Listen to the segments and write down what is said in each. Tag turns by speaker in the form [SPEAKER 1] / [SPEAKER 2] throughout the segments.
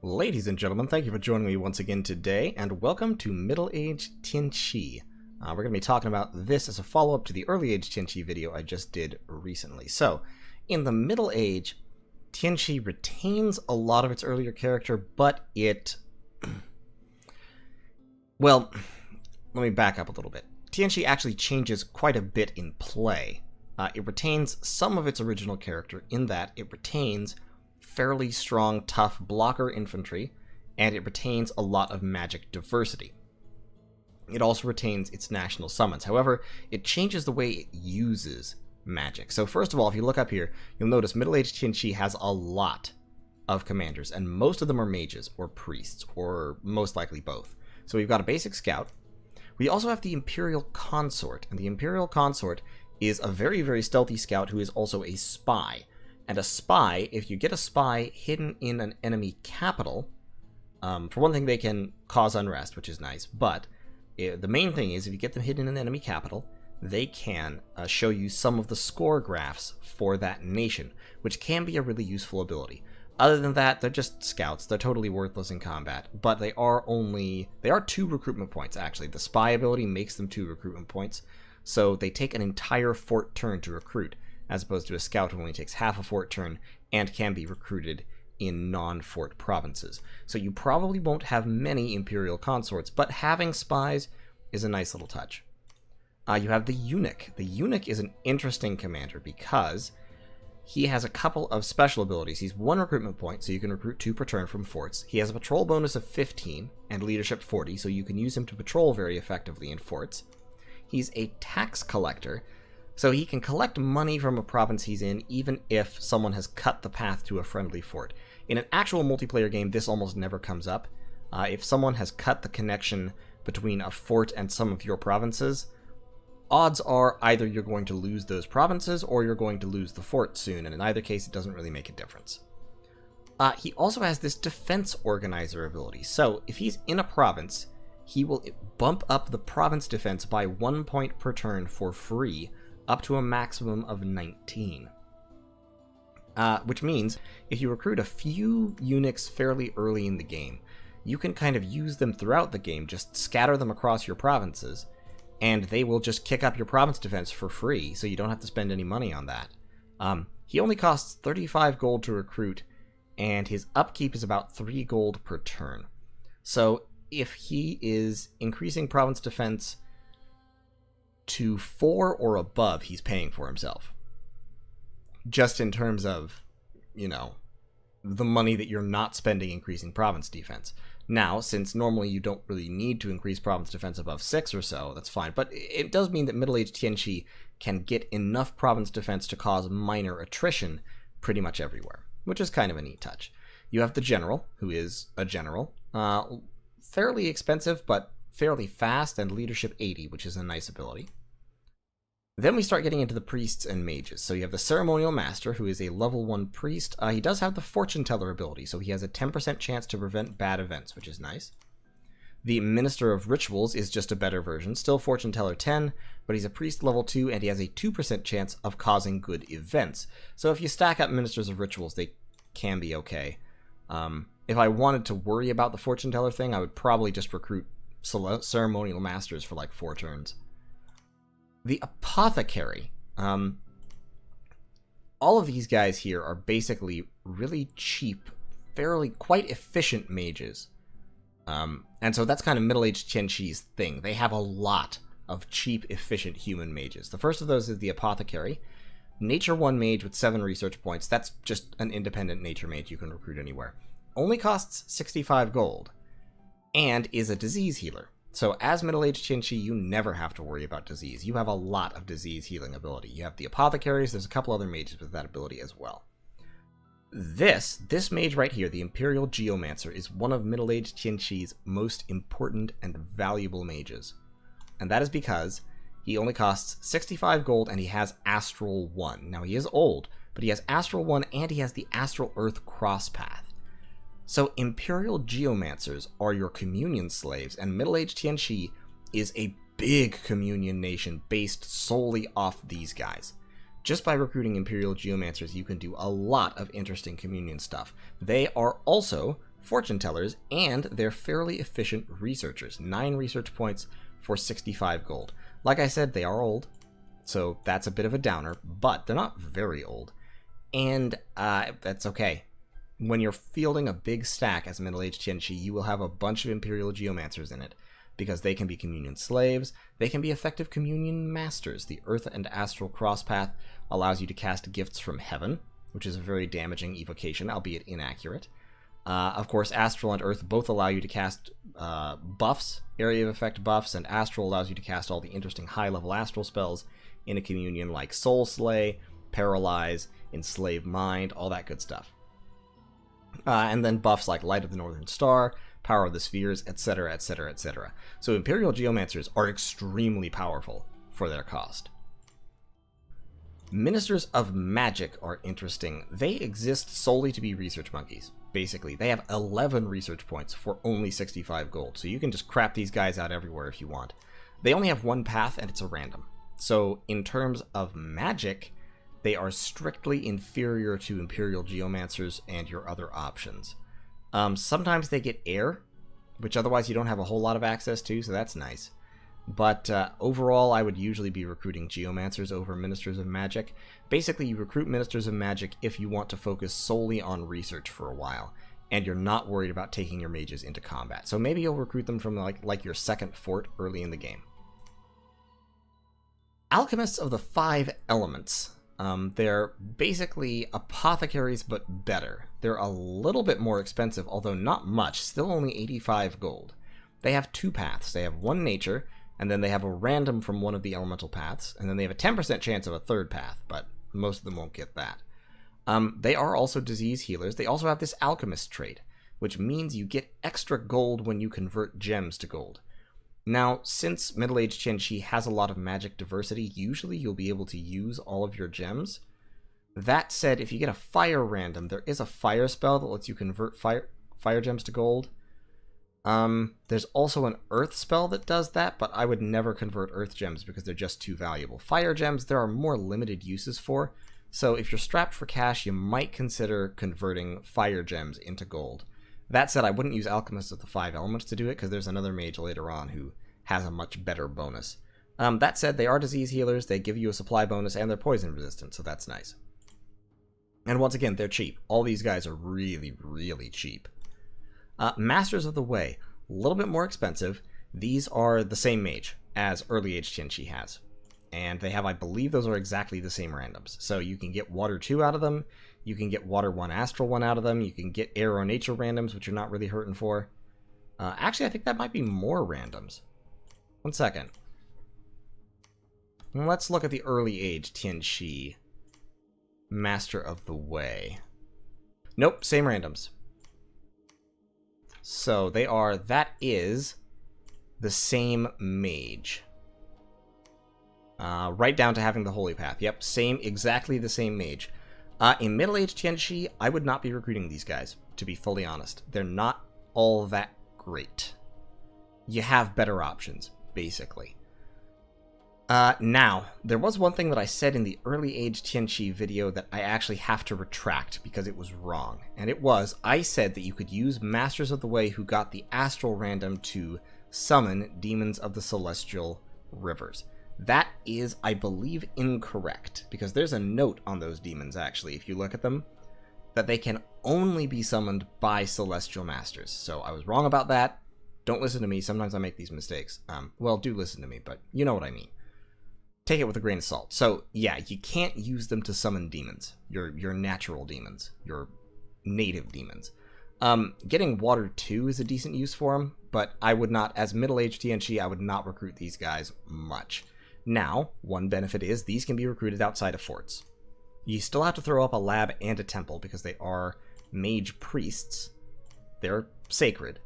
[SPEAKER 1] Ladies and gentlemen, thank you for joining me once again today, and welcome to Middle Age Tianqi. We're going to be talking about this as a follow-up to the Early Age Tianqi video I just did recently. So, in the Middle Age, Tianqi retains a lot of its earlier character, but it... well, let me back up a little bit. Tianqi actually changes quite a bit in play. It retains some of its original character in that it retains fairly strong, tough blocker infantry, and it retains a lot of magic diversity. It also retains its national summons. However, it changes the way it uses magic. So first of all, if you look up here, you'll notice Middle-Aged Tianqi has a lot of commanders, and most of them are mages or priests, or most likely both. So we've got a basic scout. We also have the Imperial Consort, and the Imperial Consort is a very, very stealthy scout who is also a spy. And a spy, if you get a spy hidden in an enemy capital, for one thing, they can cause unrest, which is nice, but the main thing is if you get them hidden in an enemy capital, they can show you some of the score graphs for that nation, which can be a really useful ability. Other than that, they're just scouts. They're totally worthless in combat, but they are 2 recruitment points, actually. The spy ability makes them 2 recruitment points, so they take an entire fort turn to recruit, as opposed to a scout who only takes half a fort turn and can be recruited in non-fort provinces. So you probably won't have many Imperial Consorts, but having spies is a nice little touch. You have the Eunuch. The Eunuch is an interesting commander because he has a couple of special abilities. He's 1 recruitment point, so you can recruit 2 per turn from forts. He has a patrol bonus of 15 and leadership 40, so you can use him to patrol very effectively in forts. He's a tax collector, so he can collect money from a province he's in, even if someone has cut the path to a friendly fort. In an actual multiplayer game, this almost never comes up. If someone has cut the connection between a fort and some of your provinces, odds are either you're going to lose those provinces or you're going to lose the fort soon, and in either case, it doesn't really make a difference. He also has this defense organizer ability, so if he's in a province, he will bump up the province defense by 1 point per turn for free, up to a maximum of 19. Which means, if you recruit a few eunuchs fairly early in the game, you can kind of use them throughout the game, just scatter them across your provinces, and they will just kick up your province defense for free, so you don't have to spend any money on that. He only costs 35 gold to recruit, and his upkeep is about 3 gold per turn. So, if he is increasing province defense to 4 or above, he's paying for himself. Just in terms of, the money that you're not spending increasing province defense. Now, since normally you don't really need to increase province defense above 6 or so, that's fine. But it does mean that Middle-Aged Tianqi can get enough province defense to cause minor attrition pretty much everywhere, which is kind of a neat touch. You have the General, who is a general. Fairly expensive, but fairly fast, and leadership 80, which is a nice ability. Then we start getting into the priests and mages. So you have the Ceremonial Master, who is a level 1 priest. He does have the Fortune Teller ability, so he has a 10% chance to prevent bad events, which is nice. The Minister of Rituals is just a better version, still Fortune Teller 10, but he's a priest level 2, and he has a 2% chance of causing good events. So if you stack up Ministers of Rituals, they can be okay. If I wanted to worry about the Fortune Teller thing, I would probably just recruit Ceremonial Masters for like 4 turns. The Apothecary. All of these guys here are basically really cheap, quite efficient mages. And so that's kind of Middle-Aged Tianqi's thing. They have a lot of cheap, efficient human mages. The first of those is the Apothecary. Nature 1 mage with 7 research points. That's just an independent nature mage you can recruit anywhere. Only costs 65 gold, and is a disease healer. So as Middle-Aged Tianqi, you never have to worry about disease. You have a lot of disease healing ability. You have the Apothecaries, there's a couple other mages with that ability as well. This mage right here, the Imperial Geomancer, is one of Middle-Aged Tianqi's most important and valuable mages. And that is because he only costs 65 gold and he has Astral 1. Now he is old, but he has Astral 1 and he has the Astral Earth Cross Path. So Imperial Geomancers are your communion slaves, and Middle-Aged Tianqi is a big communion nation based solely off these guys. Just by recruiting Imperial Geomancers, you can do a lot of interesting communion stuff. They are also fortune tellers, and they're fairly efficient researchers. 9 research points for 65 gold. Like I said, they are old, so that's a bit of a downer, but they're not very old. And that's okay. When you're fielding a big stack as a middle-aged Tianqi, you will have a bunch of Imperial Geomancers in it, because they can be communion slaves, they can be effective communion masters. The Earth and Astral Crosspath allows you to cast gifts from heaven, which is a very damaging evocation, albeit inaccurate. Of course, Astral and Earth both allow you to cast buffs, area of effect buffs, and Astral allows you to cast all the interesting high-level Astral spells in a communion like Soul Slay, Paralyze, Enslave Mind, all that good stuff. And then buffs like Light of the Northern Star, Power of the Spheres, etc., etc., etc. So Imperial Geomancers are extremely powerful for their cost. Ministers of Magic are interesting. They exist solely to be research monkeys. Basically, they have 11 research points for only 65 gold, so you can just crap these guys out everywhere if you want. They only have one path, and it's a random. So in terms of magic, they are strictly inferior to Imperial Geomancers and your other options. Sometimes they get air, which otherwise you don't have a whole lot of access to, so that's nice. But overall, I would usually be recruiting Geomancers over Ministers of Magic. Basically, you recruit Ministers of Magic if you want to focus solely on research for a while, and you're not worried about taking your mages into combat. So maybe you'll recruit them from like your second fort early in the game. Alchemists of the 5 Elements. They're basically apothecaries, but better. They're a little bit more expensive, although not much, still only 85 gold. They have 2 paths. They have 1 nature, and then they have a random from one of the elemental paths, and then they have a 10% chance of a 3rd path, but most of them won't get that. They are also disease healers. They also have this alchemist trait, which means you get extra gold when you convert gems to gold. Now, since middle-aged Tianqi has a lot of magic diversity, usually you'll be able to use all of your gems. That said, if you get a fire random, there is a fire spell that lets you convert fire gems to gold. There's also an earth spell that does that, but I would never convert earth gems because they're just too valuable. Fire gems, there are more limited uses for, so if you're strapped for cash, you might consider converting fire gems into gold. That said, I wouldn't use Alchemists of the 5 Elements to do it, because there's another mage later on who has a much better bonus. That said, they are disease healers, they give you a supply bonus, and they're poison resistant, so that's nice. And once again, they're cheap. All these guys are really, really cheap. Masters of the Way, a little bit more expensive. These are the same mage as early age Tianqi has. And they have, I believe those are exactly the same randoms. So you can get Water 2 out of them, you can get Water 1 Astral 1 out of them, you can get Air or Nature randoms, which you're not really hurting for. Actually, I think that might be more randoms. One second. Let's look at the early age Tianqi Master of the Way. Nope, same randoms. So they are, that is the same mage. Right down to having the Holy Path. Yep, same, exactly the same mage. In middle-aged Tianqi, I would not be recruiting these guys, to be fully honest. They're not all that great. You have better options, basically. Now, there was one thing that I said in the early-age Tianqi video that I actually have to retract because it was wrong. And it was, I said that you could use Masters of the Way who got the Astral random to summon Demons of the Celestial Rivers. That is, I believe, incorrect, because there's a note on those demons, actually, if you look at them, that they can only be summoned by Celestial Masters. So I was wrong about that. Don't listen to me. Sometimes I make these mistakes. Well, do listen to me, but you know what I mean. Take it with a grain of salt. So, yeah, you can't use them to summon demons. Your natural demons. Your native demons. Getting Water 2 is a decent use for them, but I would not, as middle-aged Tianqi, I would not recruit these guys much. Now, one benefit is these can be recruited outside of forts. You still have to throw up a lab and a temple because they are mage priests. They're sacred.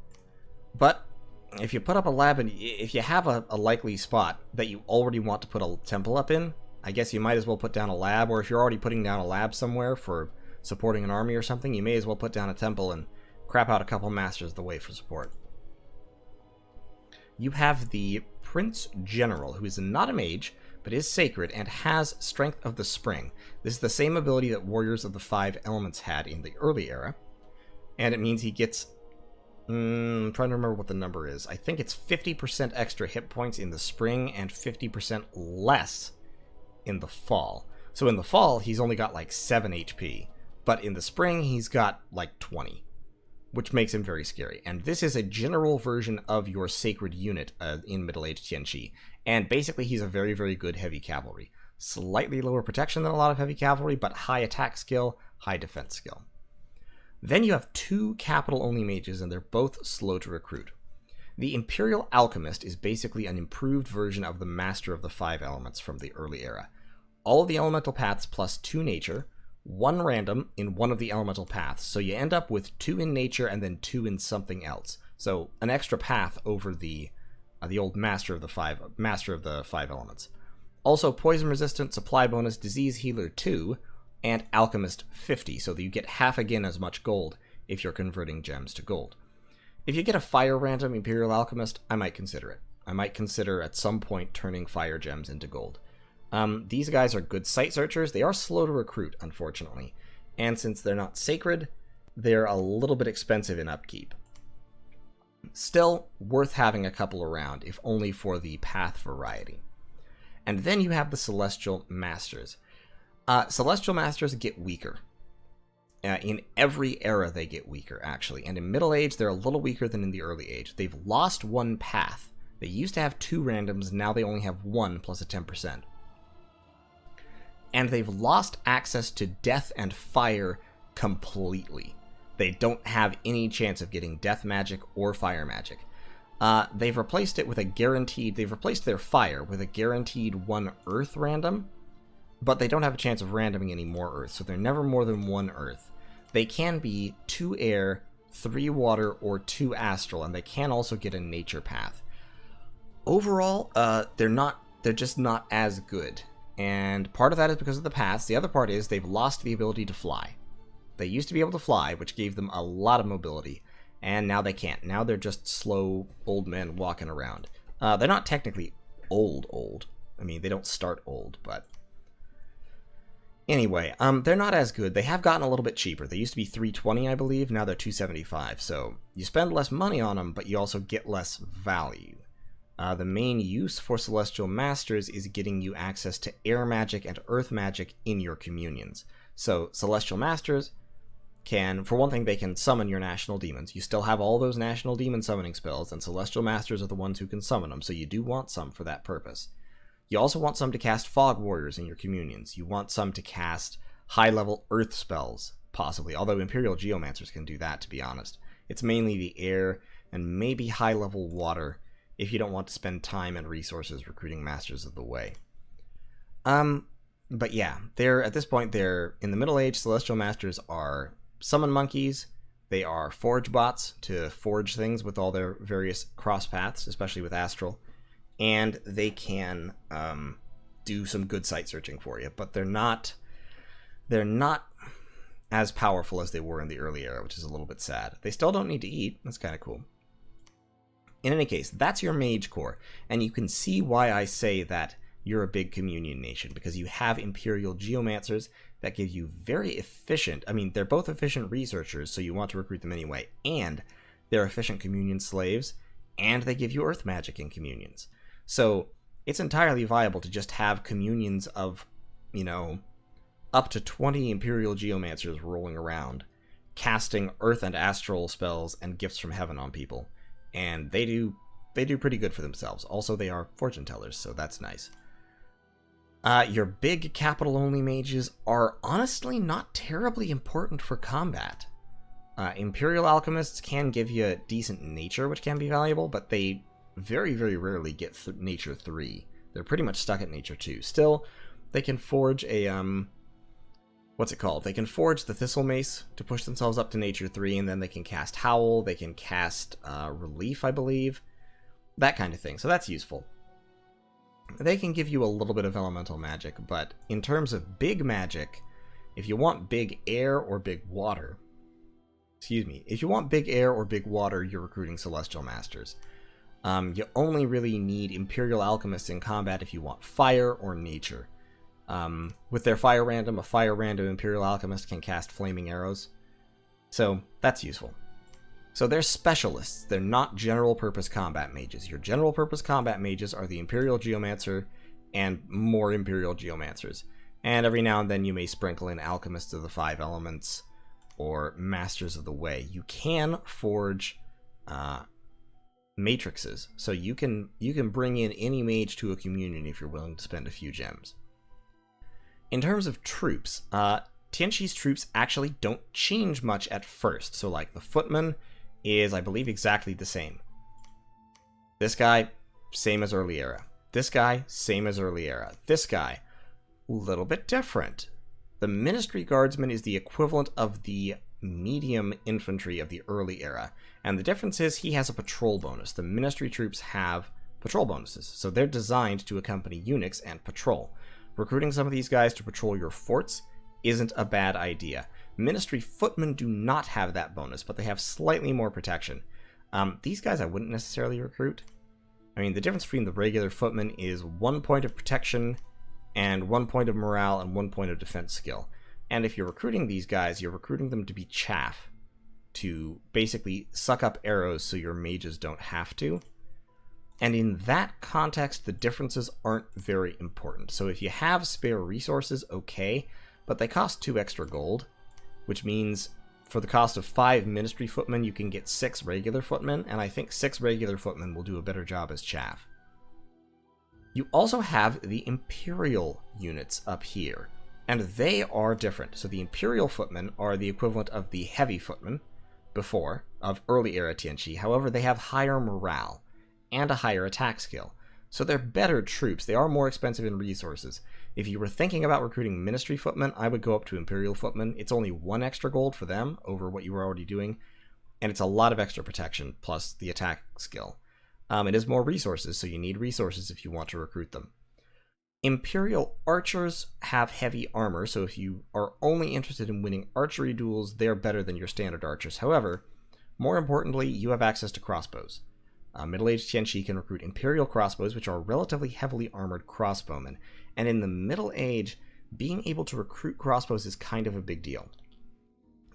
[SPEAKER 1] But if you put up a lab and if you have a likely spot that you already want to put a temple up in, I guess you might as well put down a lab, or if you're already putting down a lab somewhere for supporting an army or something, you may as well put down a temple and crap out a couple Masters of the Way for support. You have the Prince General, who is not a mage, but is sacred and has Strength of the Spring. This is the same ability that Warriors of the 5 Elements had in the early era, and it means he gets I'm trying to remember what the number is. I think it's 50% extra hit points in the spring and 50% less in the fall. So in the fall, he's only got like 7 HP, but in the spring, he's got like 20, which makes him very scary. And this is a general version of your sacred unit in middle-aged Tianqi, and basically he's a very, very good heavy cavalry. Slightly lower protection than a lot of heavy cavalry, but high attack skill, high defense skill. Then you have 2 capital-only mages, and they're both slow to recruit. The Imperial Alchemist is basically an improved version of the Master of the 5 Elements from the early era. All of the elemental paths plus 2 nature, 1 random in one of the elemental paths, so you end up with 2 in nature and then 2 in something else. So an extra path over the old Master of the 5 Elements. Also poison resistant, supply bonus, disease healer 2, and Alchemist 50, so that you get half again as much gold if you're converting gems to gold. If you get a fire random Imperial Alchemist, I might consider it. I might consider at some point turning fire gems into gold. These guys are good sight searchers. They are slow to recruit, unfortunately. And since they're not sacred, they're a little bit expensive in upkeep. Still, worth having a couple around, if only for the path variety. And then you have the Celestial Masters. Celestial Masters get weaker. In every era they get weaker, actually. And in Middle Age, they're a little weaker than in the Early Age. They've lost 1 path. They used to have 2 randoms, now they only have 1 plus a 10%. And they've lost access to death and fire completely. They don't have any chance of getting death magic or fire magic. They've replaced it with they've replaced their fire with a guaranteed 1 earth random, but they don't have a chance of randoming any more earth, so they're never more than 1 earth. They can be 2 air, 3 water, or 2 astral, and they can also get a nature path. Overall, they're just not as good. And part of that is because of the paths. The other part is they've lost the ability to fly. They used to be able to fly, which gave them a lot of mobility, and now they can't. Now they're just slow old men walking around. They're not technically old. I mean, they don't start old, but... Anyway, they're not as good. They have gotten a little bit cheaper. They used to be $320, I believe. Now they're $275. So you spend less money on them, but you also get less value. The main use for Celestial Masters is getting you access to air magic and earth magic in your communions. So Celestial Masters can, for one thing, they can summon your national demons. You still have all those national demon summoning spells, and Celestial Masters are the ones who can summon them, so you do want some for that purpose. You also want some to cast Fog Warriors in your communions. You want some to cast high-level earth spells, possibly, although Imperial Geomancers can do that, to be honest. It's mainly the air and maybe high-level water, if you don't want to spend time and resources recruiting Masters of the Way. But yeah, at this point, they're in the Middle Age. Celestial Masters are summon monkeys. They are forge bots to forge things with all their various cross paths, especially with Astral. And they can do some good sight searching for you, but they're not as powerful as they were in the early era, which is a little bit sad. They still don't need to eat. That's kind of cool. In any case, that's your mage core, and you can see why I say that you're a big communion nation, because you have Imperial Geomancers that give you very efficient, they're both efficient researchers, so you want to recruit them anyway, and they're efficient communion slaves, and they give you earth magic in communions. So it's entirely viable to just have communions of, up to 20 Imperial Geomancers rolling around, casting earth and astral spells and gifts from heaven on people. And they do pretty good for themselves. Also, they are fortune tellers, so that's nice. Your big capital-only mages are honestly not terribly important for combat. Imperial Alchemists can give you a decent nature, which can be valuable, but they very, very rarely get nature 3. They're pretty much stuck at nature 2. Still, they can forge a, They can forge the Thistle Mace to push themselves up to nature 3, and then they can cast Howl, they can cast Relief, I believe. That kind of thing, so that's useful. They can give you a little bit of elemental magic, but in terms of big magic, if you want big air or big water... if you want big air or big water, you're recruiting Celestial Masters. You only really need Imperial Alchemists in combat if you want fire or nature. With their fire random, a fire random Imperial Alchemist can cast flaming arrows. So, that's useful. So they're specialists. They're not general-purpose combat mages. Your general-purpose combat mages are the Imperial Geomancer and more Imperial Geomancers. And every now and then you may sprinkle in Alchemists of the Five Elements or Masters of the Way. You can forge matrices, so you can bring in any mage to a communion if you're willing to spend a few gems. In terms of troops, Tianqi's troops actually don't change much at first. So like the Footmen is, I believe, exactly the same. This guy, same as early era. This guy, same as early era. This guy, a little bit different. The Ministry Guardsman is the equivalent of the medium infantry of the early era, and the difference is he has a patrol bonus. The Ministry troops have patrol bonuses, so they're designed to accompany eunuchs and patrol. Recruiting some of these guys to patrol your forts isn't a bad idea. Ministry Footmen do not have that bonus, but they have slightly more protection. These guys I wouldn't necessarily recruit. I mean, the difference between the regular Footmen is 1 point of protection and 1 point of morale and 1 point of defense skill. And if you're recruiting these guys, you're recruiting them to be chaff, to basically suck up arrows so your mages don't have to. And in that context, the differences aren't very important. So if you have spare resources, okay, but they cost 2 extra gold, which means for the cost of 5 Ministry Footmen, you can get 6 regular Footmen, and I think 6 regular Footmen will do a better job as chaff. You also have the Imperial Units up here, and they are different. So the Imperial Footmen are the equivalent of the Heavy Footmen before, of early era Tianqi. However, they have higher morale and a higher attack skill. So they're better troops. They are more expensive in resources. If you were thinking about recruiting Ministry Footmen, I would go up to Imperial Footmen. It's only 1 extra gold for them over what you were already doing, and it's a lot of extra protection plus the attack skill. It is more resources, so you need resources if you want to recruit them. Imperial Archers have heavy armor, so if you are only interested in winning archery duels, they're better than your standard archers. However, more importantly, you have access to crossbows. Middle-aged Tianqi can recruit Imperial crossbows, which are relatively heavily armored crossbowmen. And in the Middle Age, being able to recruit crossbows is kind of a big deal.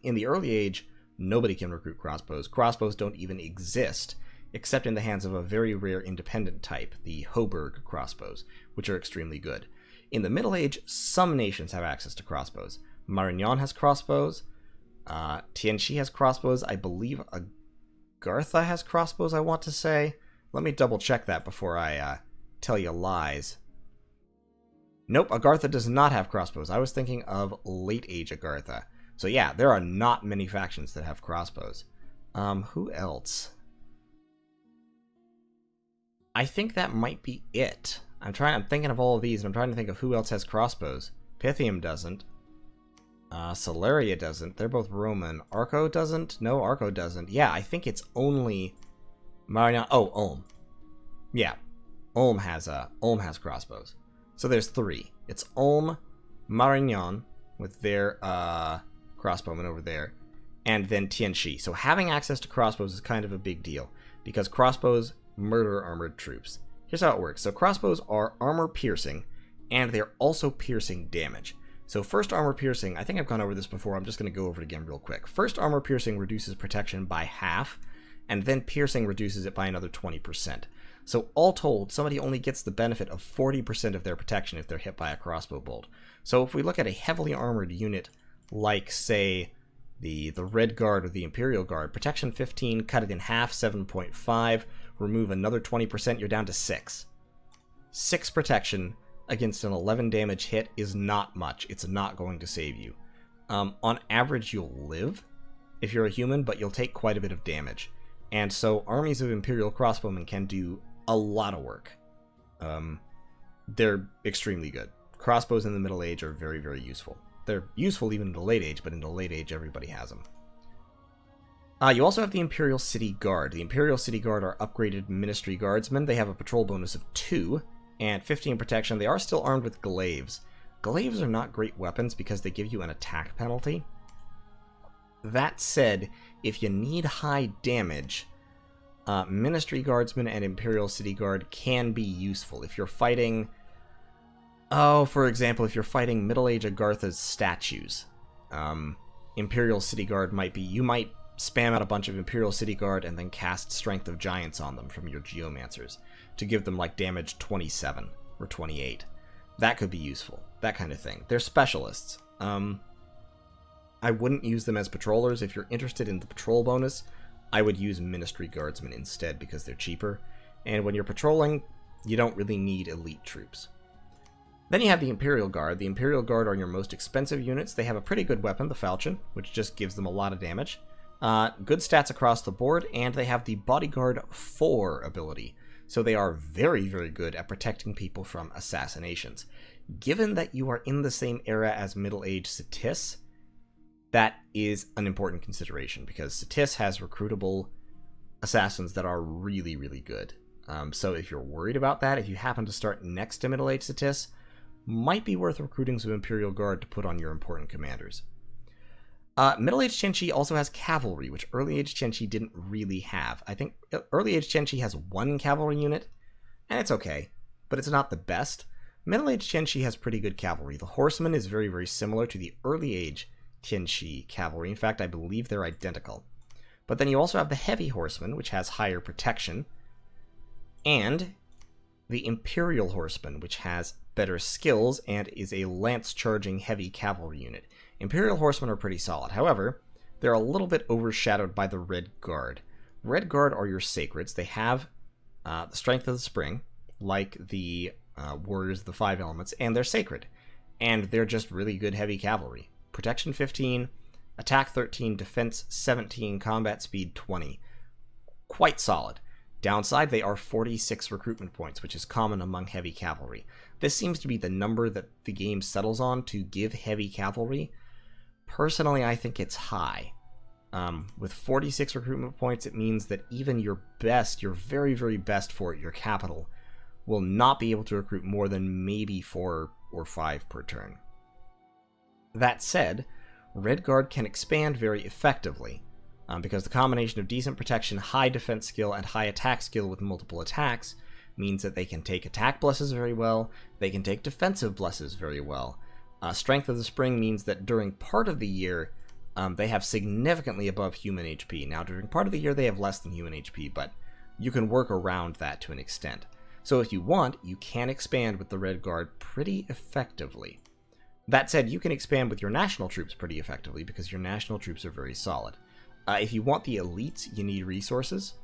[SPEAKER 1] In the Early Age, nobody can recruit crossbows. Crossbows don't even exist, except in the hands of a very rare independent type, the Hoburg crossbows, which are extremely good. In the Middle Age, some nations have access to crossbows. Marignan has crossbows. Tianqi has crossbows. I believe Agartha has crossbows, I want to say. Let me double check that before I tell you lies. Nope, Agartha does not have crossbows. I was thinking of late age Agartha. So yeah, there are not many factions that have crossbows. Who else? I think that might be it. I'm thinking of all of these, and I'm trying to think of who else has crossbows. Pythium doesn't. Celeria doesn't. They're both Roman. Arco doesn't? No, Arco doesn't. Yeah, I think it's only Marignan. Oh, Ulm. Yeah, Ulm has crossbows. So there's 3. It's Ulm, Marignan with their crossbowmen over there, and then Tianqi. So having access to crossbows is kind of a big deal, because crossbows murder armored troops. Here's how it works. So crossbows are armor piercing, and they're also piercing damage. So first armor piercing, I think I've gone over this before, I'm just going to go over it again real quick. First armor piercing reduces protection by half, and then piercing reduces it by another 20%. So all told, somebody only gets the benefit of 40% of their protection if they're hit by a crossbow bolt. So if we look at a heavily armored unit like, say, the Red Guard or the Imperial Guard, protection 15, cut it in half, 7.5, remove another 20%, you're down to 6. 6 protection against an 11 damage hit is not much. It's not going to save you. On average, you'll live if you're a human, but you'll take quite a bit of damage. And so armies of Imperial crossbowmen can do a lot of work. They're extremely good. Crossbows in the Middle Age are very, very useful. They're useful even in the Late Age, but in the Late Age, everybody has them. You also have the Imperial City Guard. The Imperial City Guard are upgraded Ministry Guardsmen. They have a patrol bonus of 2 and 15 protection. They are still armed with glaives. Glaives are not great weapons because they give you an attack penalty. That said, if you need high damage, Ministry Guardsmen and Imperial City Guard can be useful. If you're fighting, for example, if you're fighting Middle Age Agartha's statues, Imperial City Guard might be, you might spam out a bunch of Imperial City Guard and then cast Strength of Giants on them from your Geomancers to give them like damage 27 or 28. That could be useful. That kind of thing. They're specialists. I wouldn't use them as patrollers. If you're interested in the patrol bonus, I would use Ministry Guardsmen instead because they're cheaper. And when you're patrolling, you don't really need elite troops. Then you have the Imperial Guard. The Imperial Guard are your most expensive units. They have a pretty good weapon, the Falchion, which just gives them a lot of damage. Good stats across the board, and they have the Bodyguard 4 ability. So they are very, very good at protecting people from assassinations. Given that you are in the same era as middle-aged Satis, that is an important consideration, because Satis has recruitable assassins that are really, really good. So if you're worried about that, if you happen to start next to middle-aged Satis, might be worth recruiting some Imperial Guard to put on your important commanders. Middle-aged Qianqi also has Cavalry, which early-aged Qianqi didn't really have. I think early-aged Qianqi has one Cavalry unit, and it's okay, but it's not the best. Middle-aged Qianqi has pretty good Cavalry. The Horseman is very, very similar to the early-age Qianqi Cavalry. In fact, I believe they're identical. But then you also have the Heavy Horseman, which has higher protection, and the Imperial Horseman, which has better skills and is a lance-charging heavy cavalry unit. Imperial Horsemen are pretty solid. However, they're a little bit overshadowed by the Red Guard. Red Guard are your sacreds. They have the Strength of the Spring, like the Warriors of the Five Elements, and they're sacred. And they're just really good heavy cavalry. Protection 15, attack 13, defense 17, combat speed 20. Quite solid. Downside, they are 46 recruitment points, which is common among heavy cavalry. This seems to be the number that the game settles on to give heavy cavalry. Personally, I think it's high. With 46 recruitment points, it means that even your best, your very, very best for it, your capital, will not be able to recruit more than maybe 4 or 5 per turn. That said, Red Guard can expand very effectively. Because the combination of decent protection, high defense skill, and high attack skill with multiple attacks means that they can take attack blesses very well, they can take defensive blesses very well. Strength of the Spring means that during part of the year, they have significantly above human HP. Now, during part of the year, they have less than human HP, but you can work around that to an extent. So if you want, you can expand with the Red Guard pretty effectively. That said, you can expand with your national troops pretty effectively because your national troops are very solid. If you want the elites, you need resources.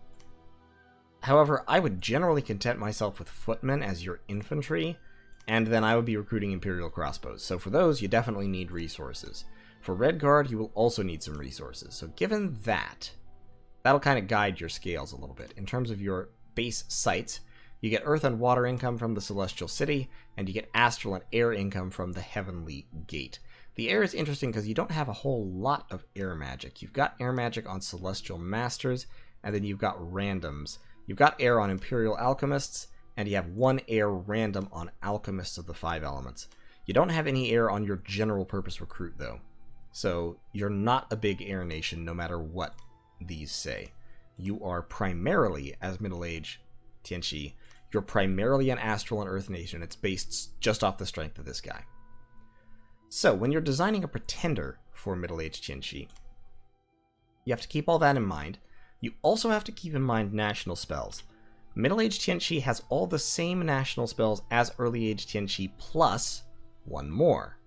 [SPEAKER 1] However, I would generally content myself with footmen as your infantry, and then I would be recruiting Imperial Crossbows. So for those, you definitely need resources. For Red Guard, you will also need some resources. So given that, that'll kind of guide your scales a little bit. In terms of your base sites, you get earth and water income from the Celestial City, and you get astral and air income from the Heavenly Gate. The air is interesting because you don't have a whole lot of air magic. You've got air magic on Celestial Masters, and then you've got randoms. You've got air on Imperial Alchemists, and you have 1 air random on Alchemists of the 5 Elements. You don't have any air on your general purpose recruit, though. So you're not a big air nation no matter what these say. You are primarily, as middle-aged Qianqi, you're primarily an astral and earth nation. It's based just off the strength of this guy. So, when you're designing a pretender for middle-aged Qianqi, you have to keep all that in mind. You also have to keep in mind national spells. Middle-aged Qianqi has all the same national spells as early-aged Qianqi, plus 1 more.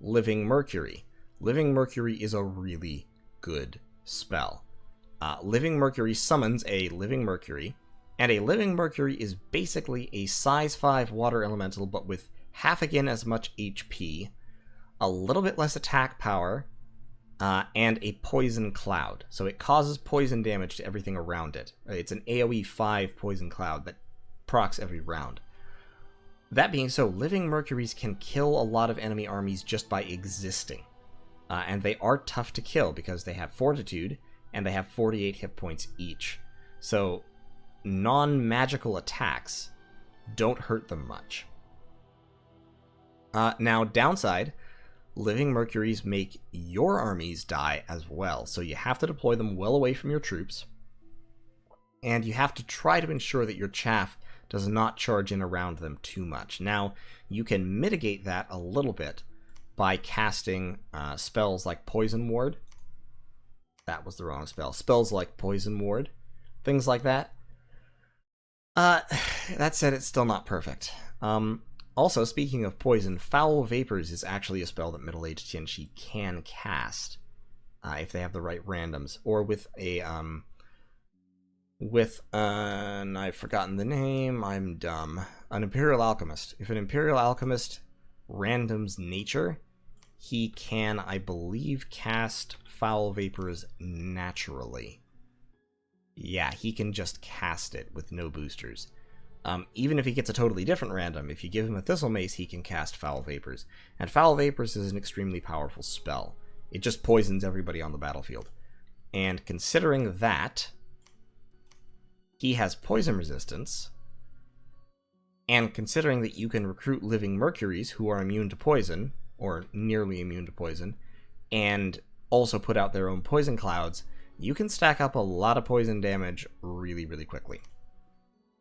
[SPEAKER 1] Living Mercury. Living Mercury is a really good spell. Living Mercury summons a Living Mercury, and a Living Mercury is basically a size 5 water elemental, but with half again as much HP, a little bit less attack power, and a poison cloud. So it causes poison damage to everything around it. It's an AoE 5 poison cloud that procs every round. That being so, Living Mercuries can kill a lot of enemy armies just by existing. And they are tough to kill because they have Fortitude, and they have 48 hit points each. So non-magical attacks don't hurt them much. Now, downside, Living Mercuries make your armies die as well, so you have to deploy them well away from your troops, and you have to try to ensure that your chaff does not charge in around them too much. Now, you can mitigate that a little bit by casting spells like Poison Ward, That was the wrong spell. Spells like Poison Ward, things like that. That said, it's still not perfect. Also, speaking of poison, Foul Vapors is actually a spell that middle-aged Tianqi can cast if they have the right randoms, or with a and I've forgotten the name. I'm dumb. An Imperial Alchemist. If an Imperial Alchemist randoms nature, he can, I believe, cast Foul Vapors naturally. Yeah, he can just cast it with no boosters. Even if he gets a totally different random, if you give him a Thistle Mace, he can cast Foul Vapors. And Foul Vapors is an extremely powerful spell. It just poisons everybody on the battlefield. And considering that he has poison resistance, and considering that you can recruit living Mercuries who are immune to poison, or nearly immune to poison, and also put out their own poison clouds, you can stack up a lot of poison damage really, really quickly.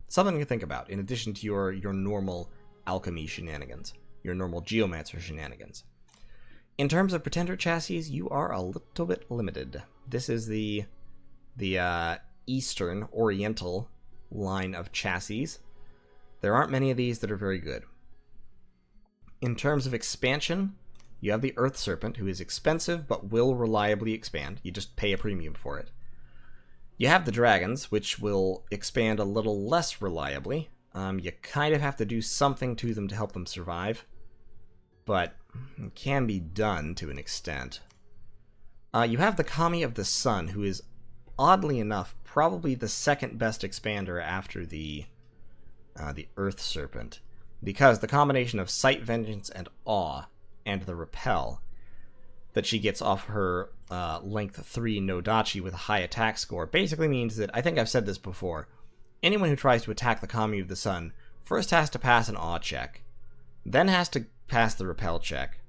[SPEAKER 1] Something to think about, in addition to your normal alchemy shenanigans, your normal geomancer shenanigans. In terms of pretender chassis, you are a little bit limited. This is the Eastern, Oriental line of chassis. There aren't many of these that are very good. In terms of expansion, you have the Earth Serpent, who is expensive but will reliably expand. You just pay a premium for it. You have the Dragons, which will expand a little less reliably. You kind of have to do something to them to help them survive, but it can be done to an extent. You have the Kami of the Sun, who is, oddly enough, probably the second best expander after the Earth Serpent, because the combination of Sight, Vengeance, and Awe, and the Repel that she gets off her length 3 Nodachi with a high attack score basically means that, I think I've said this before, anyone who tries to attack the Kami of the Sun first has to pass an Awe check, then has to pass the Repel check,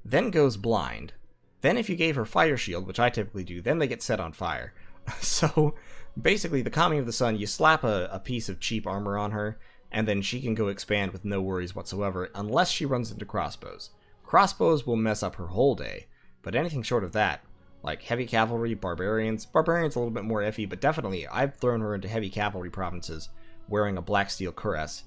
[SPEAKER 1] then goes blind, then if you gave her Fire Shield, which I typically do, then they get set on fire. So basically the Kami of the Sun, you slap a piece of cheap armor on her, and then she can go expand with no worries whatsoever, unless she runs into Crossbows. Crossbows will mess up her whole day, but anything short of that, like Heavy Cavalry, Barbarians a little bit more iffy, but definitely I've thrown her into Heavy Cavalry provinces wearing a Black Steel Cuirass,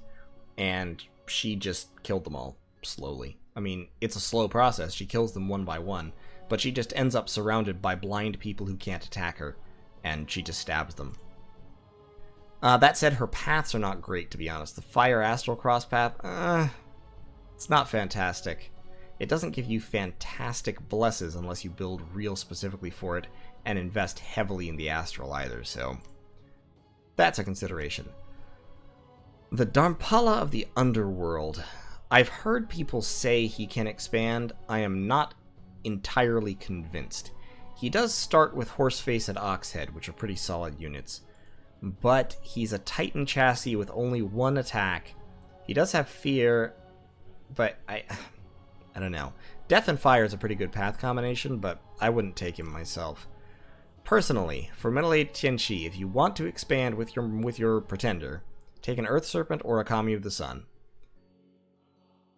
[SPEAKER 1] and she just killed them all, slowly. I mean, it's a slow process, she kills them one by one, but she just ends up surrounded by blind people who can't attack her, and she just stabs them. That said, her paths are not great, to be honest. The Fire Astral Cross path, it's not fantastic. It doesn't give you fantastic blesses unless you build real specifically for it and invest heavily in the Astral either, so that's a consideration. The Dharmpala of the Underworld. I've heard people say he can expand. I am not entirely convinced. He does start with Horseface and Oxhead, which are pretty solid units, but he's a Titan chassis with only one attack. He does have Fear, but I don't know. Death and Fire is a pretty good path combination, but I wouldn't take him myself. Personally, for middle-aged Tianqi, if you want to expand with your pretender, take an Earth Serpent or a Kami of the Sun.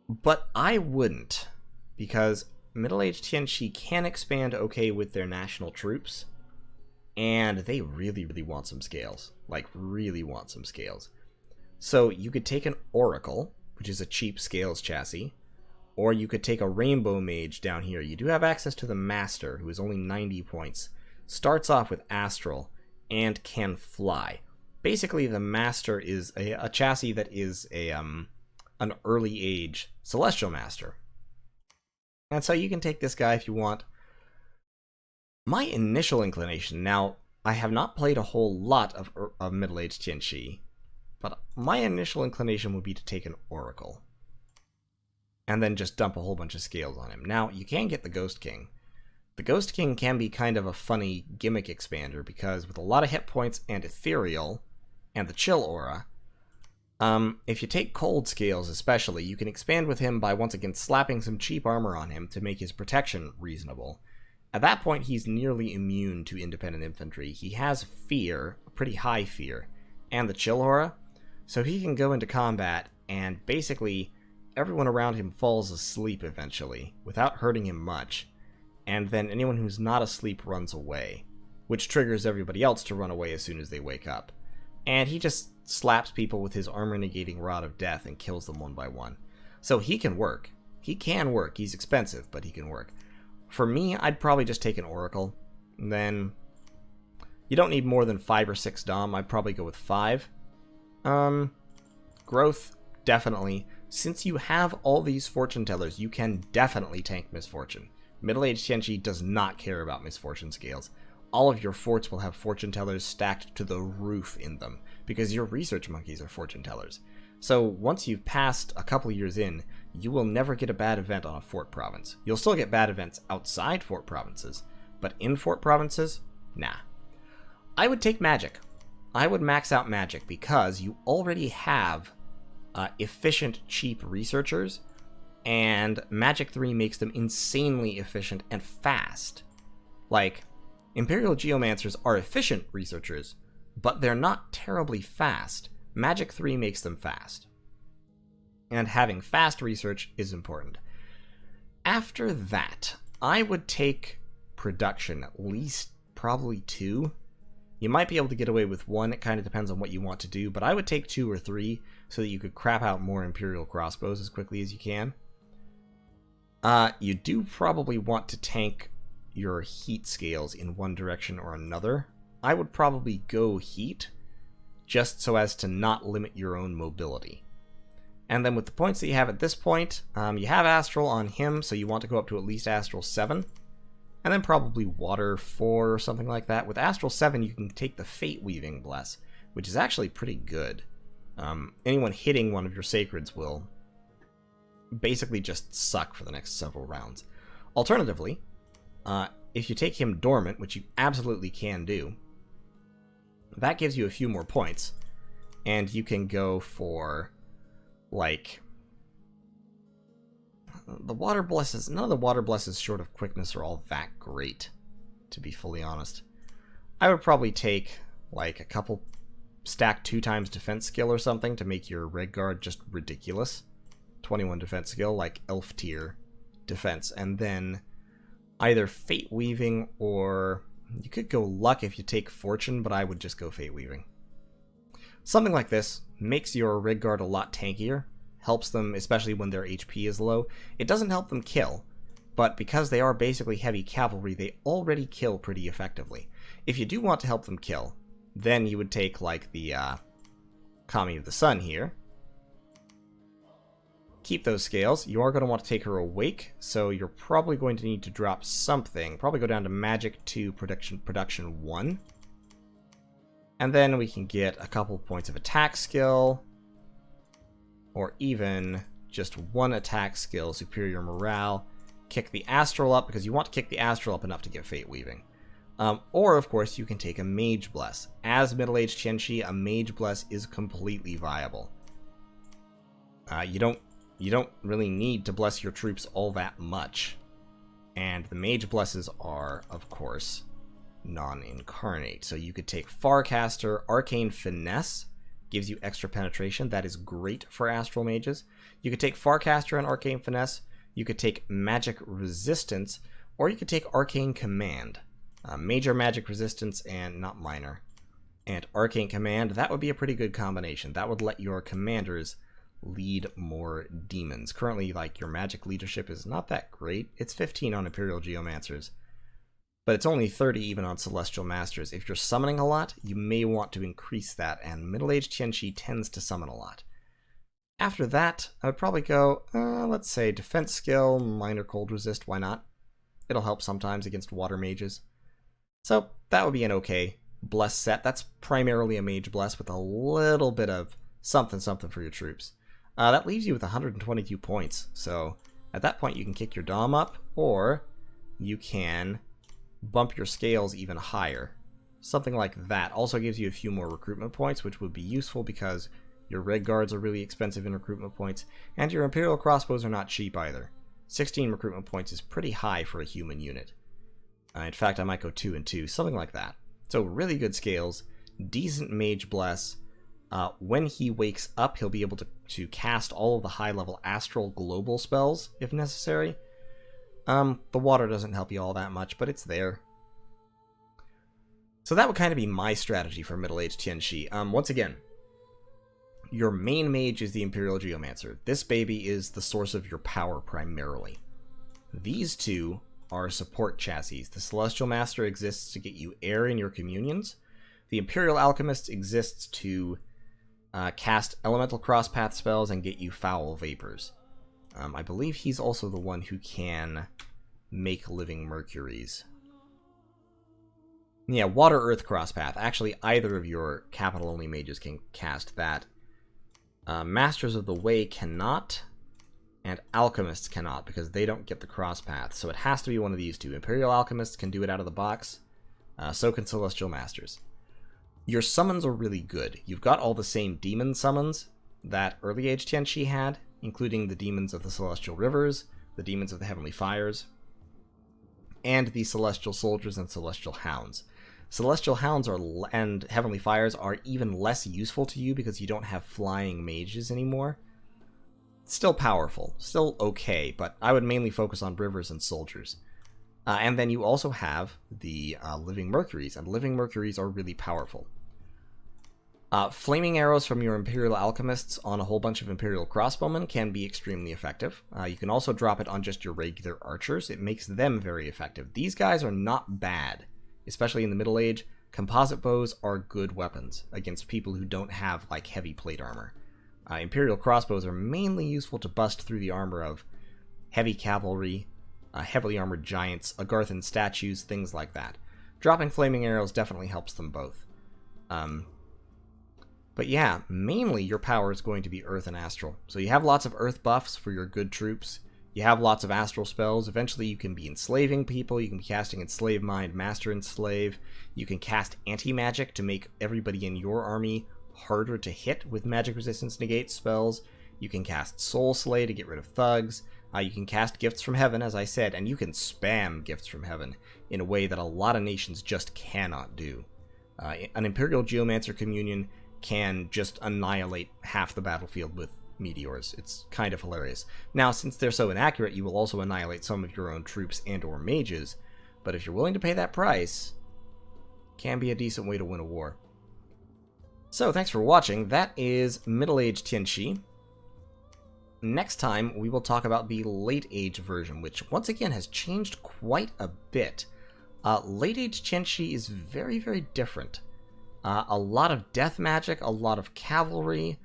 [SPEAKER 1] But I wouldn't, because middle-aged Tianqi can expand okay with their national troops, and they really, really want some scales. Like, really want some scales. So you could take an Oracle, which is a cheap scales chassis, or you could take a Rainbow Mage down here. You do have access to the Master, who is only 90 points. Starts off with Astral, and can fly. Basically, the Master is a chassis that is an early age Celestial Master. And so you can take this guy if you want. My initial inclination, now, I have not played a whole lot of middle-aged Tianqi, but my initial inclination would be to take an Oracle, and then just dump a whole bunch of scales on him. Now, you can get the Ghost King. The Ghost King can be kind of a funny gimmick expander, because with a lot of hit points and Ethereal, and the Chill Aura, if you take Cold Scales especially, you can expand with him by once again slapping some cheap armor on him to make his protection reasonable. At that point, he's nearly immune to independent infantry. He has Fear, pretty high Fear, and the Chill Aura, so he can go into combat, and basically everyone around him falls asleep eventually, without hurting him much, and then anyone who's not asleep runs away. which triggers everybody else to run away as soon as they wake up. And he just slaps people with his armor-negating Rod of Death and kills them one by one. So he can work. He can work. He's expensive, but he can work. For me, I'd probably just take an Oracle. And then you don't need more than 5 or 6 Dom. I'd probably go with 5. Growth, definitely. Since you have all these Fortune Tellers, you can definitely tank Misfortune. Middle-aged Tianchi does not care about Misfortune scales. All of your forts will have Fortune Tellers stacked to the roof in them, because your Research Monkeys are Fortune Tellers. So once you've passed a couple years in, you will never get a bad event on a fort province. You'll still get bad events outside fort provinces, but in fort provinces, nah. I would take Magic. I would max out Magic because you already have efficient, cheap researchers, and Magic 3 makes them insanely efficient and fast. Like, Imperial Geomancers are efficient researchers, but they're not terribly fast. Magic 3 makes them fast. And having fast research is important. After that, I would take production, at least probably 2. You might be able to get away with 1, it kind of depends on what you want to do, but I would take 2 or 3 so that you could crap out more Imperial Crossbows as quickly as you can. You do probably want to tank your heat scales in one direction or another. I would probably go heat, just so as to not limit your own mobility. And then with the points that you have at this point, you have Astral on him, so you want to go up to at least Astral 7. And then probably Water 4 or something like that. With Astral 7, you can take the Fate Weaving Bless, which is actually pretty good. Anyone hitting one of your Sacreds will basically just suck for the next several rounds. Alternatively, if you take him Dormant, which you absolutely can do, that gives you a few more points, and you can go for, like, the Water Blesses. None of the Water Blesses short of quickness are all that great, to be fully honest. I would probably take, like, a couple stack 2 times defense skill or something to make your Red Guard just ridiculous. 21 defense skill, like elf tier defense, and then either Fate Weaving or you could go Luck if you take Fortune, but I would just go Fate Weaving. Something like this makes your Red Guard a lot tankier, helps them, especially when their HP is low. It doesn't help them kill, but because they are basically heavy cavalry, they already kill pretty effectively. If you do want to help them kill, then you would take, like, the Kami of the Sun here. Keep those scales. You are going to want to take her Awake, so you're probably going to need to drop something. Probably go down to Magic 2, Production 1. And then we can get a couple points of attack skill, or even just 1 attack skill, Superior Morale. Kick the Astral up, because you want to kick the Astral up enough to get Fate Weaving. Or, of course, you can take a Mage Bless. As Middle-Aged Tianchi, a Mage Bless is completely viable. You don't really need to bless your troops all that much. And the Mage Blesses are, of course, non-incarnate. So you could take Farcaster. Arcane Finesse gives you extra penetration. That is great for Astral Mages. You could take Farcaster and Arcane Finesse. You could take Magic Resistance. Or you could take Arcane Command. Major Magic Resistance and not minor. And Arcane Command, that would be a pretty good combination. That would let your commanders lead more demons. Currently, like, your magic leadership is not that great. It's 15 on Imperial Geomancers, but it's only 30 even on Celestial Masters. If you're summoning a lot, you may want to increase that, and Middle-Aged Tianchi tends to summon a lot. After that, I would probably go, let's say, Defense Skill, Minor Cold Resist, why not? It'll help sometimes against Water Mages. So, that would be an okay Bless set. That's primarily a Mage Bless with a little bit of something for your troops. That leaves you with 122 points, so at that point you can kick your Dom up, or you can bump your scales even higher. Something like that. Also gives you a few more recruitment points, which would be useful because your Red Guards are really expensive in recruitment points, and your Imperial Crossbows are not cheap either. 16 recruitment points is pretty high for a human unit. In fact, I might go 2 and 2, something like that. So really good scales, decent Mage Bless. When he wakes up, he'll be able to cast all of the high-level Astral Global spells, if necessary. The water doesn't help you all that much, but it's there. So that would kind of be my strategy for middle-aged Tianxi. Once again, your main mage is the Imperial Geomancer. This baby is the source of your power primarily. These two are support chassis. The Celestial Master exists to get you air in your communions. The Imperial Alchemist exists to cast elemental crosspath spells and get you foul vapors. I believe he's also the one who can make living Mercuries. Yeah, Water Earth crosspath. Actually, either of your capital-only mages can cast that. Masters of the Way cannot, and Alchemists cannot, because they don't get the crosspath. So it has to be one of these two. Imperial Alchemists can do it out of the box, so can Celestial Masters. Your summons are really good. You've got all the same demon summons that early age Tianxi had, including the demons of the Celestial Rivers, the demons of the Heavenly Fires, and the Celestial Soldiers and Celestial Hounds. Celestial Hounds and Heavenly Fires are even less useful to you because you don't have flying mages anymore. Still powerful, still okay, but I would mainly focus on Rivers and Soldiers. And then you also have the Living Mercuries, and Living Mercuries are really powerful. Flaming arrows from your Imperial Alchemists on a whole bunch of Imperial Crossbowmen can be extremely effective. You can also drop it on just your regular archers. It makes them very effective. These guys are not bad, especially in the Middle Age. Composite bows are good weapons against people who don't have, like, heavy plate armor. Imperial crossbows are mainly useful to bust through the armor of heavy cavalry, heavily armored giants, Agarthan statues, things like that. Dropping flaming arrows definitely helps them both. But yeah, mainly your power is going to be Earth and Astral. So you have lots of Earth buffs for your good troops. You have lots of Astral spells. Eventually you can be enslaving people. You can be casting Enslave Mind, Master Enslave. You can cast Anti-Magic to make everybody in your army harder to hit with magic resistance negate spells. You can cast Soul Slay to get rid of thugs. You can cast Gifts from Heaven, as I said, and you can spam Gifts from Heaven in a way that a lot of nations just cannot do. An Imperial Geomancer Communion can just annihilate half the battlefield with meteors. It's kind of hilarious. Now, since they're so inaccurate, you will also annihilate some of your own troops and or mages, but if you're willing to pay that price, it can be a decent way to win a war. So, thanks for watching. That is Middle-Aged Tianxi. Next time, we will talk about the Late-Age version, which, once again, has changed quite a bit. Late-Age Tianxi is very, very different. A lot of death magic, a lot of cavalry,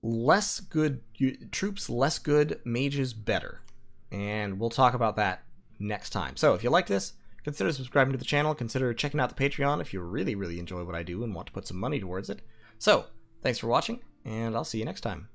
[SPEAKER 1] less good troops, less good mages, better. And we'll talk about that next time. So if you like this, consider subscribing to the channel, consider checking out the Patreon if you really, really enjoy what I do and want to put some money towards it. So, thanks for watching, and I'll see you next time.